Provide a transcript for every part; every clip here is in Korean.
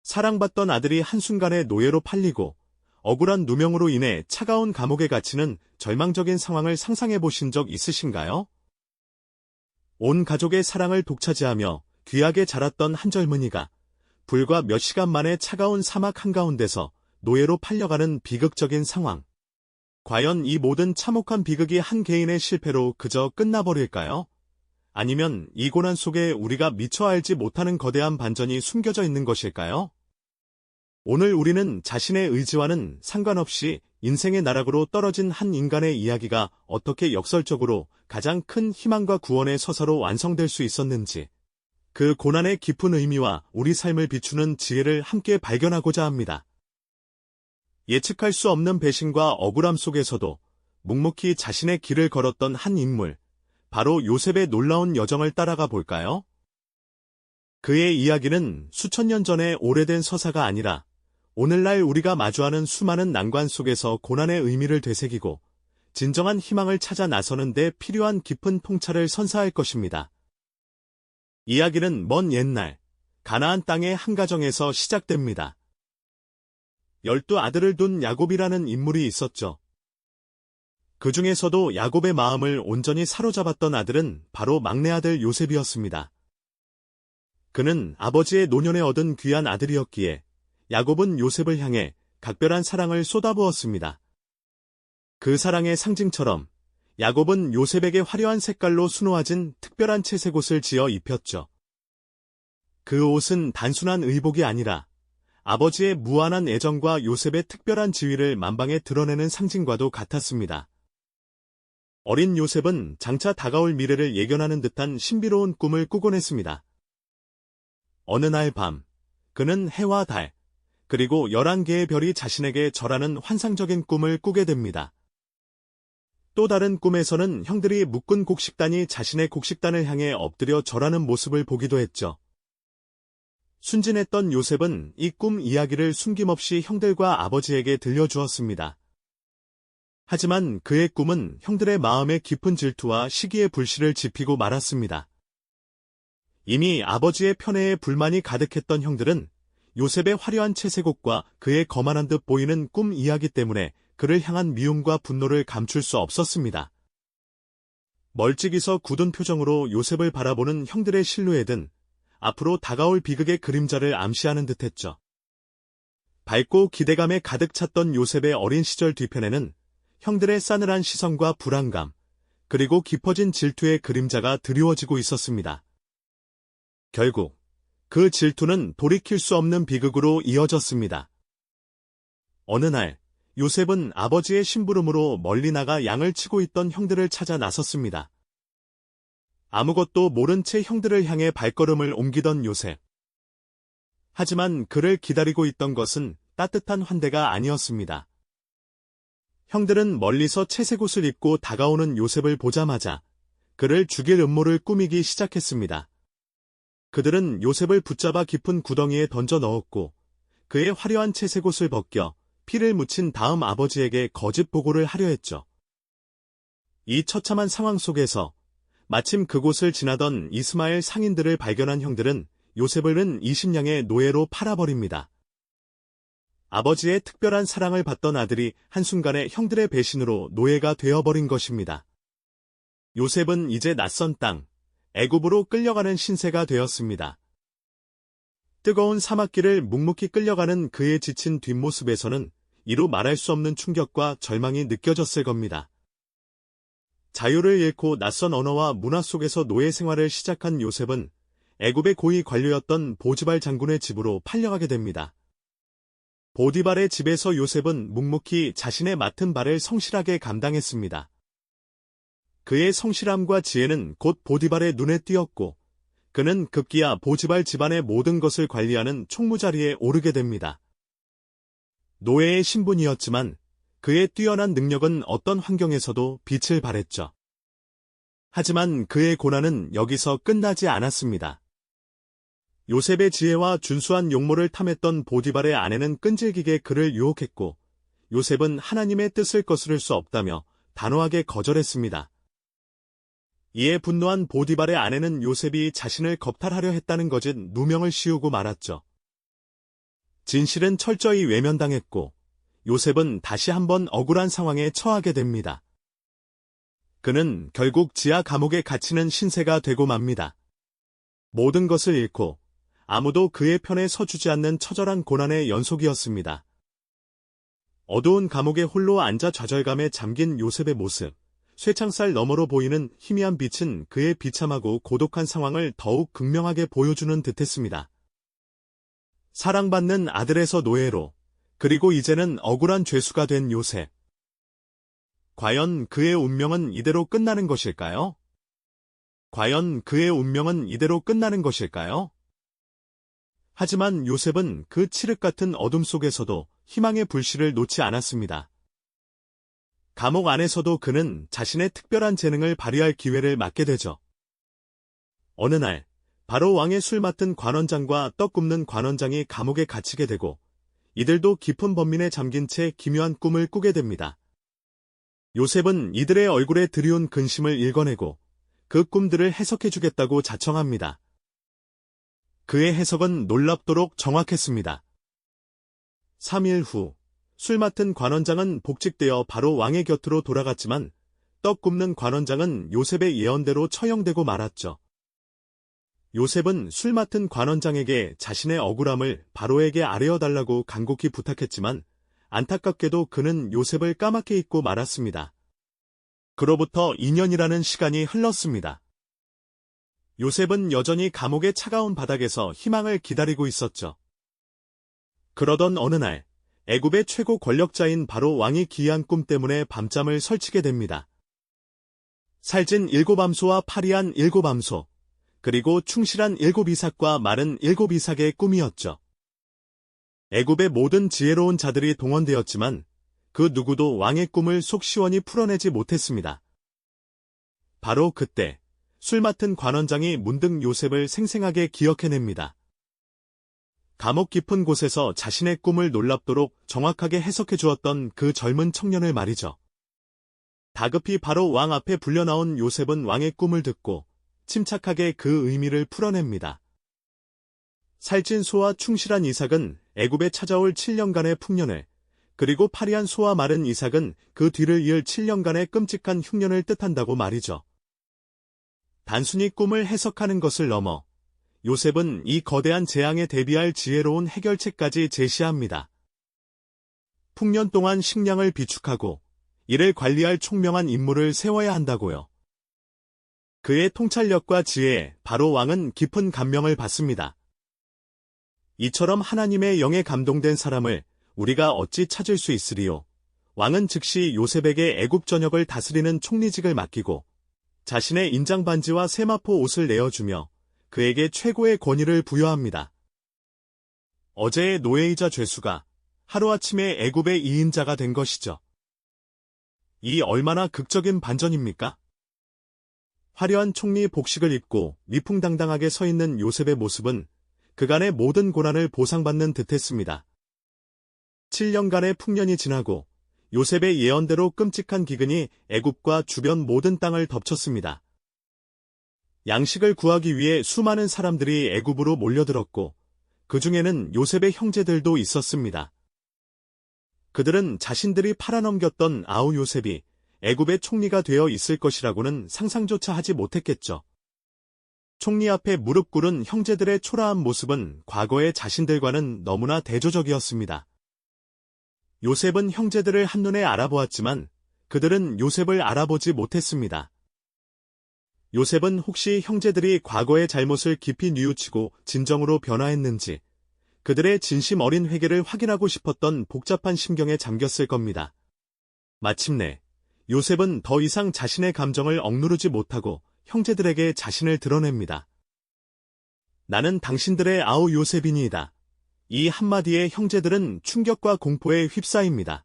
사랑받던 아들이 한순간에 노예로 팔리고 억울한 누명으로 인해 차가운 감옥에 갇히는 절망적인 상황을 상상해 보신 적 있으신가요? 온 가족의 사랑을 독차지하며 귀하게 자랐던 한 젊은이가 불과 몇 시간 만에 차가운 사막 한가운데서 노예로 팔려가는 비극적인 상황. 과연 이 모든 참혹한 비극이 한 개인의 실패로 그저 끝나버릴까요? 아니면 이 고난 속에 우리가 미처 알지 못하는 거대한 반전이 숨겨져 있는 것일까요? 오늘 우리는 자신의 의지와는 상관없이 인생의 나락으로 떨어진 한 인간의 이야기가 어떻게 역설적으로 가장 큰 희망과 구원의 서사로 완성될 수 있었는지, 그 고난의 깊은 의미와 우리 삶을 비추는 지혜를 함께 발견하고자 합니다. 예측할 수 없는 배신과 억울함 속에서도 묵묵히 자신의 길을 걸었던 한 인물, 바로 요셉의 놀라운 여정을 따라가 볼까요? 그의 이야기는 수천 년 전의 오래된 서사가 아니라 오늘날 우리가 마주하는 수많은 난관 속에서 고난의 의미를 되새기고 진정한 희망을 찾아 나서는 데 필요한 깊은 통찰을 선사할 것입니다. 이야기는 먼 옛날 가나안 땅의 한 가정에서 시작됩니다. 12아들을 둔 야곱이라는 인물이 있었죠. 그 중에서도 야곱의 마음을 온전히 사로잡았던 아들은 바로 막내 아들 요셉이었습니다. 그는 아버지의 노년에 얻은 귀한 아들이었기에 야곱은 요셉을 향해 각별한 사랑을 쏟아부었습니다. 그 사랑의 상징처럼 야곱은 요셉에게 화려한 색깔로 수놓아진 특별한 채색 옷을 지어 입혔죠. 그 옷은 단순한 의복이 아니라 아버지의 무한한 애정과 요셉의 특별한 지위를 만방에 드러내는 상징과도 같았습니다. 어린 요셉은 장차 다가올 미래를 예견하는 듯한 신비로운 꿈을 꾸곤 했습니다. 어느 날 밤, 그는 해와 달, 그리고 11개의 별이 자신에게 절하는 환상적인 꿈을 꾸게 됩니다. 또 다른 꿈에서는 형들이 묶은 곡식단이 자신의 곡식단을 향해 엎드려 절하는 모습을 보기도 했죠. 순진했던 요셉은 이 꿈 이야기를 숨김없이 형들과 아버지에게 들려주었습니다. 하지만 그의 꿈은 형들의 마음에 깊은 질투와 시기의 불씨를 지피고 말았습니다. 이미 아버지의 편애에 불만이 가득했던 형들은 요셉의 화려한 채색옷과 그의 거만한 듯 보이는 꿈 이야기 때문에 그를 향한 미움과 분노를 감출 수 없었습니다. 멀찍이서 굳은 표정으로 요셉을 바라보는 형들의 실루엣은 앞으로 다가올 비극의 그림자를 암시하는 듯했죠. 밝고 기대감에 가득 찼던 요셉의 어린 시절 뒤편에는 형들의 싸늘한 시선과 불안감, 그리고 깊어진 질투의 그림자가 드리워지고 있었습니다. 결국 그 질투는 돌이킬 수 없는 비극으로 이어졌습니다. 어느 날 요셉은 아버지의 심부름으로 멀리 나가 양을 치고 있던 형들을 찾아 나섰습니다. 아무것도 모른 채 형들을 향해 발걸음을 옮기던 요셉. 하지만 그를 기다리고 있던 것은 따뜻한 환대가 아니었습니다. 형들은 멀리서 채색옷을 입고 다가오는 요셉을 보자마자 그를 죽일 음모를 꾸미기 시작했습니다. 그들은 요셉을 붙잡아 깊은 구덩이에 던져 넣었고 그의 화려한 채색옷을 벗겨 피를 묻힌 다음 아버지에게 거짓 보고를 하려 했죠. 이 처참한 상황 속에서 마침 그곳을 지나던 이스마엘 상인들을 발견한 형들은 요셉을 20냥의 노예로 팔아버립니다. 아버지의 특별한 사랑을 받던 아들이 한순간에 형들의 배신으로 노예가 되어버린 것입니다. 요셉은 이제 낯선 땅, 애굽으로 끌려가는 신세가 되었습니다. 뜨거운 사막길을 묵묵히 끌려가는 그의 지친 뒷모습에서는 이루 말할 수 없는 충격과 절망이 느껴졌을 겁니다. 자유를 잃고 낯선 언어와 문화 속에서 노예 생활을 시작한 요셉은 애굽의 고위 관료였던 보디발 장군의 집으로 팔려가게 됩니다. 보디발의 집에서 요셉은 묵묵히 자신의 맡은 바를 성실하게 감당했습니다. 그의 성실함과 지혜는 곧 보디발의 눈에 띄었고 그는 급기야 보디발 집안의 모든 것을 관리하는 총무자리에 오르게 됩니다. 노예의 신분이었지만 그의 뛰어난 능력은 어떤 환경에서도 빛을 발했죠. 하지만 그의 고난은 여기서 끝나지 않았습니다. 요셉의 지혜와 준수한 용모를 탐했던 보디발의 아내는 끈질기게 그를 유혹했고 요셉은 하나님의 뜻을 거스를 수 없다며 단호하게 거절했습니다. 이에 분노한 보디발의 아내는 요셉이 자신을 겁탈하려 했다는 거짓 누명을 씌우고 말았죠. 진실은 철저히 외면당했고 요셉은 다시 한번 억울한 상황에 처하게 됩니다. 그는 결국 지하 감옥에 갇히는 신세가 되고 맙니다. 모든 것을 잃고 아무도 그의 편에 서주지 않는 처절한 고난의 연속이었습니다. 어두운 감옥에 홀로 앉아 좌절감에 잠긴 요셉의 모습, 쇠창살 너머로 보이는 희미한 빛은 그의 비참하고 고독한 상황을 더욱 극명하게 보여주는 듯했습니다. 사랑받는 아들에서 노예로, 그리고 이제는 억울한 죄수가 된 요셉. 과연 그의 운명은 이대로 끝나는 것일까요? 과연 그의 운명은 이대로 끝나는 것일까요? 하지만 요셉은 그 칠흑 같은 어둠 속에서도 희망의 불씨를 놓지 않았습니다. 감옥 안에서도 그는 자신의 특별한 재능을 발휘할 기회를 맞게 되죠. 어느 날, 바로 왕의 술 맡은 관원장과 떡 굽는 관원장이 감옥에 갇히게 되고 이들도 깊은 번민에 잠긴 채 기묘한 꿈을 꾸게 됩니다. 요셉은 이들의 얼굴에 드리운 근심을 읽어내고 그 꿈들을 해석해주겠다고 자청합니다. 그의 해석은 놀랍도록 정확했습니다. 3일 후, 술 맡은 관원장은 복직되어 바로 왕의 곁으로 돌아갔지만 떡 굽는 관원장은 요셉의 예언대로 처형되고 말았죠. 요셉은 술 맡은 관원장에게 자신의 억울함을 바로에게 아뢰어달라고 간곡히 부탁했지만 안타깝게도 그는 요셉을 까맣게 잊고 말았습니다. 그로부터 2년이라는 시간이 흘렀습니다. 요셉은 여전히 감옥의 차가운 바닥에서 희망을 기다리고 있었죠. 그러던 어느 날, 애굽의 최고 권력자인 바로 왕이 기이한 꿈 때문에 밤잠을 설치게 됩니다. 살찐 7암소와 파리한 7암소, 그리고 충실한 7이삭과 마른 7이삭의 꿈이었죠. 애굽의 모든 지혜로운 자들이 동원되었지만 그 누구도 왕의 꿈을 속 시원히 풀어내지 못했습니다. 바로 그때 술 맡은 관원장이 문득 요셉을 생생하게 기억해냅니다. 감옥 깊은 곳에서 자신의 꿈을 놀랍도록 정확하게 해석해 주었던 그 젊은 청년을 말이죠. 다급히 바로 왕 앞에 불려나온 요셉은 왕의 꿈을 듣고 침착하게 그 의미를 풀어냅니다. 살찐 소와 충실한 이삭은 애굽에 찾아올 7년간의 풍년을, 그리고 파리한 소와 마른 이삭은 그 뒤를 이을 7년간의 끔찍한 흉년을 뜻한다고 말이죠. 단순히 꿈을 해석하는 것을 넘어 요셉은 이 거대한 재앙에 대비할 지혜로운 해결책까지 제시합니다. 풍년 동안 식량을 비축하고 이를 관리할 총명한 인물을 세워야 한다고요. 그의 통찰력과 지혜에 바로 왕은 깊은 감명을 받습니다. 이처럼 하나님의 영에 감동된 사람을 우리가 어찌 찾을 수 있으리요. 왕은 즉시 요셉에게 애굽 전역을 다스리는 총리직을 맡기고 자신의 인장 반지와 세마포 옷을 내어주며 그에게 최고의 권위를 부여합니다. 어제의 노예이자 죄수가 하루아침에 애굽의 2인자가 된 것이죠. 이 얼마나 극적인 반전입니까? 화려한 총리 복식을 입고 위풍당당하게 서 있는 요셉의 모습은 그간의 모든 고난을 보상받는 듯했습니다. 7년간의 풍년이 지나고 요셉의 예언대로 끔찍한 기근이 애굽과 주변 모든 땅을 덮쳤습니다. 양식을 구하기 위해 수많은 사람들이 애굽으로 몰려들었고 그 중에는 요셉의 형제들도 있었습니다. 그들은 자신들이 팔아넘겼던 아우 요셉이 애굽의 총리가 되어 있을 것이라고는 상상조차 하지 못했겠죠. 총리 앞에 무릎 꿇은 형제들의 초라한 모습은 과거의 자신들과는 너무나 대조적이었습니다. 요셉은 형제들을 한눈에 알아보았지만 그들은 요셉을 알아보지 못했습니다. 요셉은 혹시 형제들이 과거의 잘못을 깊이 뉘우치고 진정으로 변화했는지 그들의 진심 어린 회개를 확인하고 싶었던 복잡한 심경에 잠겼을 겁니다. 마침내 요셉은 더 이상 자신의 감정을 억누르지 못하고 형제들에게 자신을 드러냅니다. 나는 당신들의 아우 요셉이니이다. 이 한마디에 형제들은 충격과 공포에 휩싸입니다.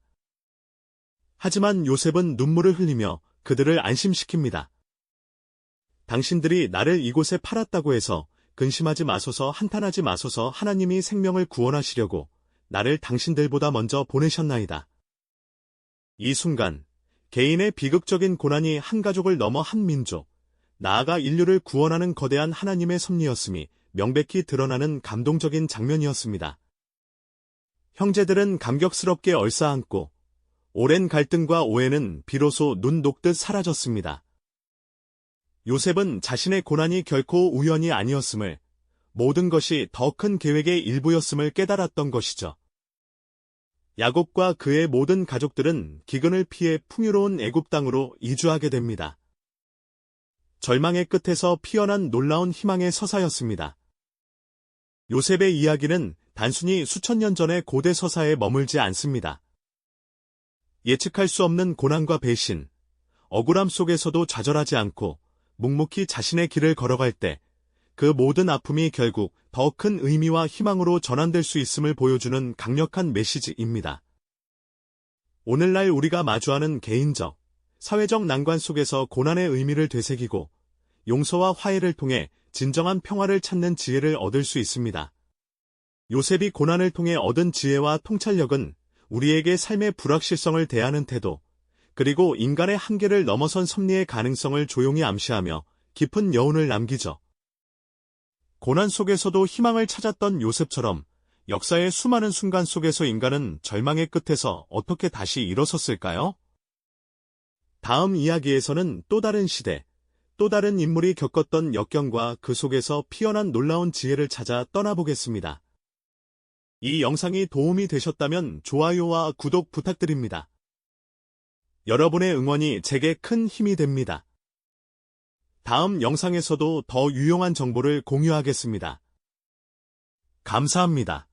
하지만 요셉은 눈물을 흘리며 그들을 안심시킵니다. 당신들이 나를 이곳에 팔았다고 해서 근심하지 마소서, 한탄하지 마소서. 하나님이 생명을 구원하시려고 나를 당신들보다 먼저 보내셨나이다. 이 순간 개인의 비극적인 고난이 한 가족을 넘어 한 민족, 나아가 인류를 구원하는 거대한 하나님의 섭리였음이 명백히 드러나는 감동적인 장면이었습니다. 형제들은 감격스럽게 얼싸안고 오랜 갈등과 오해는 비로소 눈 녹듯 사라졌습니다. 요셉은 자신의 고난이 결코 우연이 아니었음을, 모든 것이 더 큰 계획의 일부였음을 깨달았던 것이죠. 야곱과 그의 모든 가족들은 기근을 피해 풍요로운 애굽 땅으로 이주하게 됩니다. 절망의 끝에서 피어난 놀라운 희망의 서사였습니다. 요셉의 이야기는 단순히 수천 년 전의 고대 서사에 머물지 않습니다. 예측할 수 없는 고난과 배신, 억울함 속에서도 좌절하지 않고 묵묵히 자신의 길을 걸어갈 때 그 모든 아픔이 결국 더 큰 의미와 희망으로 전환될 수 있음을 보여주는 강력한 메시지입니다. 오늘날 우리가 마주하는 개인적, 사회적 난관 속에서 고난의 의미를 되새기고 용서와 화해를 통해 진정한 평화를 찾는 지혜를 얻을 수 있습니다. 요셉이 고난을 통해 얻은 지혜와 통찰력은 우리에게 삶의 불확실성을 대하는 태도, 그리고 인간의 한계를 넘어선 섭리의 가능성을 조용히 암시하며 깊은 여운을 남기죠. 고난 속에서도 희망을 찾았던 요셉처럼 역사의 수많은 순간 속에서 인간은 절망의 끝에서 어떻게 다시 일어섰을까요? 다음 이야기에서는 또 다른 시대, 또 다른 인물이 겪었던 역경과 그 속에서 피어난 놀라운 지혜를 찾아 떠나보겠습니다. 이 영상이 도움이 되셨다면 좋아요와 구독 부탁드립니다. 여러분의 응원이 제게 큰 힘이 됩니다. 다음 영상에서도 더 유용한 정보를 공유하겠습니다. 감사합니다.